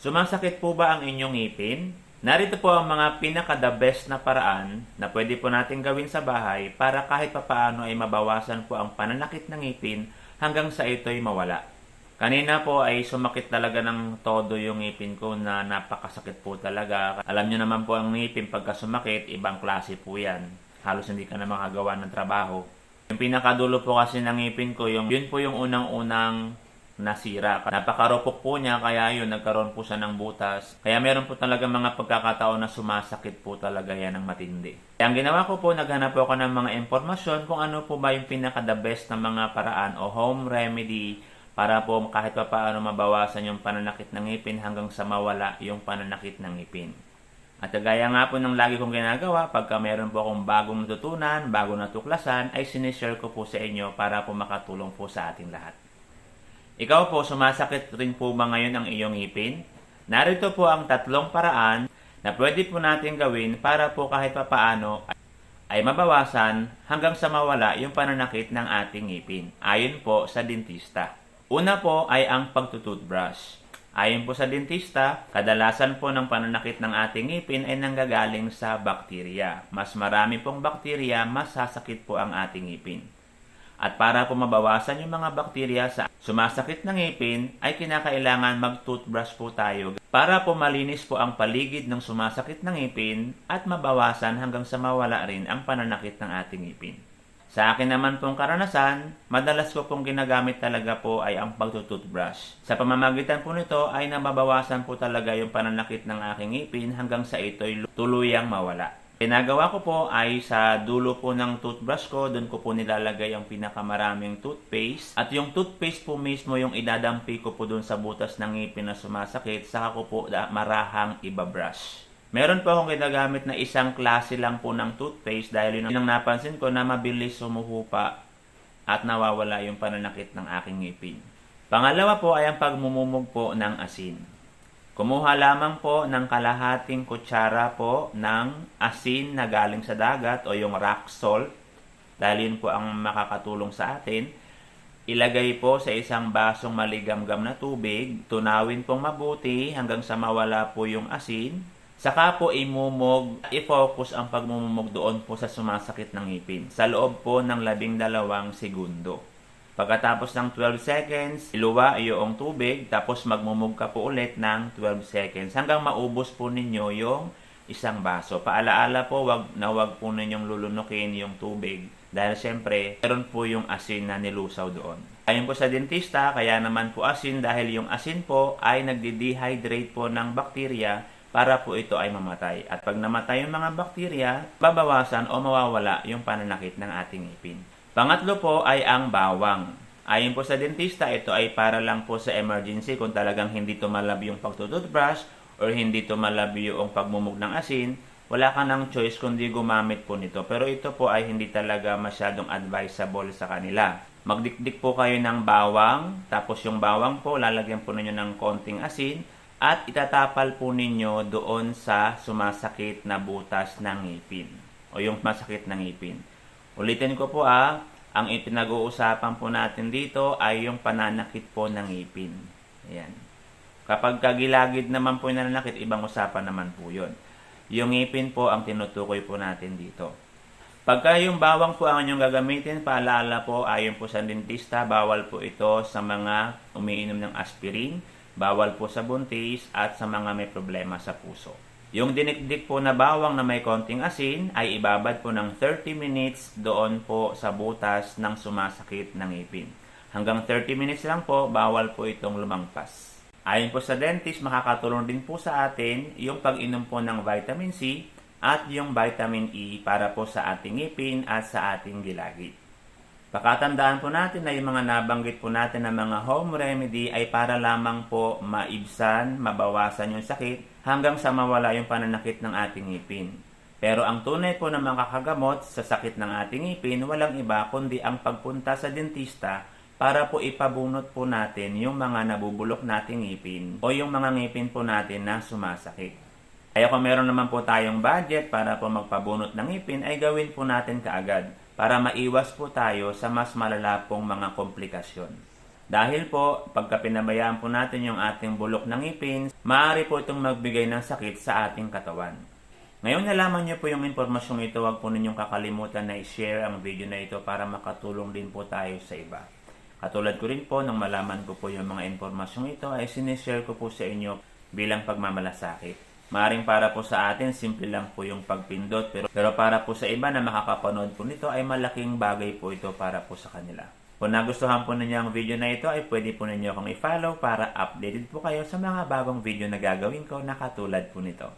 Sumasakit po ba ang inyong ngipin? Narito po ang mga pinaka-the best na paraan na pwede po natin gawin sa bahay para kahit papaano ay mabawasan po ang pananakit ng ngipin hanggang sa ito'y mawala. Kanina po ay sumakit talaga ng todo yung ngipin ko na napakasakit po talaga. Alam nyo naman po ang ngipin pagka sumakit, ibang klase po yan. Halos hindi ka na makagawa ng trabaho. Yung pinakadulo po kasi ng ngipin ko, yun po yung unang-unang nasira. Napakarupok po niya kaya yun nagkaroon po siya ng butas. Kaya meron po talaga mga pagkakataon na sumasakit po talaga yan ng matindi. Kaya ang ginawa ko po, naghanap po ako ng mga impormasyon kung ano po ba yung pinaka-the best na mga paraan o home remedy para po kahit pa paano mabawasan yung pananakit ng ngipin hanggang sa mawala yung pananakit ng ngipin. At kagaya nga po ng lagi kong ginagawa, pagka meron po akong bagong natutunan, bagong natuklasan, ay sinishare ko po sa inyo para po makatulong po sa ating lahat. Ikaw po, sumasakit rin po ba ngayon ang iyong ngipin? Narito po ang 3 paraan na pwede po natin gawin para po kahit papaano ay mabawasan hanggang sa mawala yung pananakit ng ating ngipin. Ayon po sa dentista. Una po ay ang pagtutoothbrush. Ayon po sa dentista, kadalasan po ng pananakit ng ating ngipin ay nanggagaling sa bakterya. Mas marami pong bakterya, mas sasakit po ang ating ngipin. At para po mabawasan yung mga bakterya sa sumasakit ng ngipin, ay kinakailangan mag-toothbrush po tayo para po malinis po ang paligid ng sumasakit ng ngipin at mabawasan hanggang sa mawala rin ang pananakit ng ating ngipin. Sa akin naman pong karanasan, madalas ko pong ginagamit talaga po ay ang pagtutoothbrush. Sa pamamagitan po nito ay nababawasan po talaga yung pananakit ng aking ngipin hanggang sa ito'y tuluyang mawala. Ginagawa ko po ay sa dulo po ng toothbrush ko, doon ko po nilalagay ang pinakamaraming toothpaste. At yung toothpaste po mismo yung idadampi ko po doon sa butas ng ngipin na sumasakit, saka ko po marahang ibabrush. Meron po akong ginagamit na isang klase lang po ng toothpaste dahil yun ang napansin ko na mabilis sumuhupa at nawawala yung pananakit ng aking ngipin. Pangalawa po ay ang pagmumumog po ng asin. Kumuha lamang po ng kalahating kutsara po ng asin na galing sa dagat o yung rock salt. Dahil yun po ang makakatulong sa atin. Ilagay po sa isang basong maligamgam na tubig. Tunawin pong mabuti hanggang sa mawala po yung asin. Saka po imumog, i-focus ang pagmumog doon po sa sumasakit ng ngipin. Sa loob po ng 12 segundo. Pagkatapos ng 12 seconds, iluwa iyong tubig, tapos magmumog ka po ulit ng 12 seconds hanggang maubos po ninyo yung isang baso. Paalaala po, wag po ninyong lulunukin yung tubig dahil siyempre, meron po yung asin na nilusaw doon. Ayon po sa dentista, kaya naman po asin dahil yung asin po ay nagde-dehydrate po ng bakterya para po ito ay mamatay. At pag namatay yung mga bakterya, babawasan o mawawala yung pananakit ng ating ngipin. Pangatlo po ay ang bawang. Ayon po sa dentista, ito ay para lang po sa emergency kung talagang hindi tumalab yung pagtutoothbrush or hindi tumalab yung pagmumog ng asin, wala ka ng choice kundi gumamit po nito. Pero ito po ay hindi talaga masyadong advisable sa kanila. Magdikdik po kayo ng bawang, tapos yung bawang po, lalagyan po ninyo ng konting asin at itatapal po ninyo doon sa sumasakit na butas ng ngipin o yung masakit ng ngipin. Ulitin ko po ang ipinag-uusapan po natin dito ay yung pananakit po ng ngipin. Ayan. Kapag kagilagid naman po yung nananakit, ibang usapan naman po yun. Yung ngipin po ang tinutukoy po natin dito. Pagka yung bawang po ang inyong gagamitin, paalala po, ayon po sa dentista, bawal po ito sa mga umiinom ng aspirin, bawal po sa buntis at sa mga may problema sa puso. Yung dinikdik po na bawang na may konting asin ay ibabad po ng 30 minutes doon po sa butas ng sumasakit ng ngipin. Hanggang 30 minutes lang po, bawal po itong lumangpas. Ayon po sa dentist, makakatulong din po sa atin yung pag-inom po ng vitamin C at yung vitamin E para po sa ating ngipin at sa ating gilagid. Pakatandaan po natin na yung mga nabanggit po natin na mga home remedy ay para lamang po maibsan, mabawasan yung sakit hanggang sa mawala yung pananakit ng ating ngipin. Pero ang tunay po na makakagamot sa sakit ng ating ngipin, walang iba kundi ang pagpunta sa dentista para po ipabunot po natin yung mga nabubulok nating ngipin o yung mga ngipin po natin na sumasakit. Kaya kung meron naman po tayong budget para po magpabunot ng ngipin, ay gawin po natin kaagad para maiwas po tayo sa mas malala pong mga komplikasyon. Dahil po, pagka pinabayaan po natin yung ating bulok ng ngipin, maaari po itong magbigay ng sakit sa ating katawan. Ngayon nalaman niyo po yung impormasyong ito, huwag po ninyong kakalimutan na i-share ang video na ito para makatulong din po tayo sa iba. Katulad ko rin po, nang malaman ko po yung mga impormasyong ito, ay sinishare ko po sa inyo bilang pagmamalasakit. Maaring para po sa atin, simple lang po yung pagpindot, pero para po sa iba na makakapanood po nito ay malaking bagay po ito para po sa kanila. Kung nagustuhan po ninyo ang video na ito, ay pwede po ninyo akong i-follow para updated po kayo sa mga bagong video na gagawin ko na katulad po nito.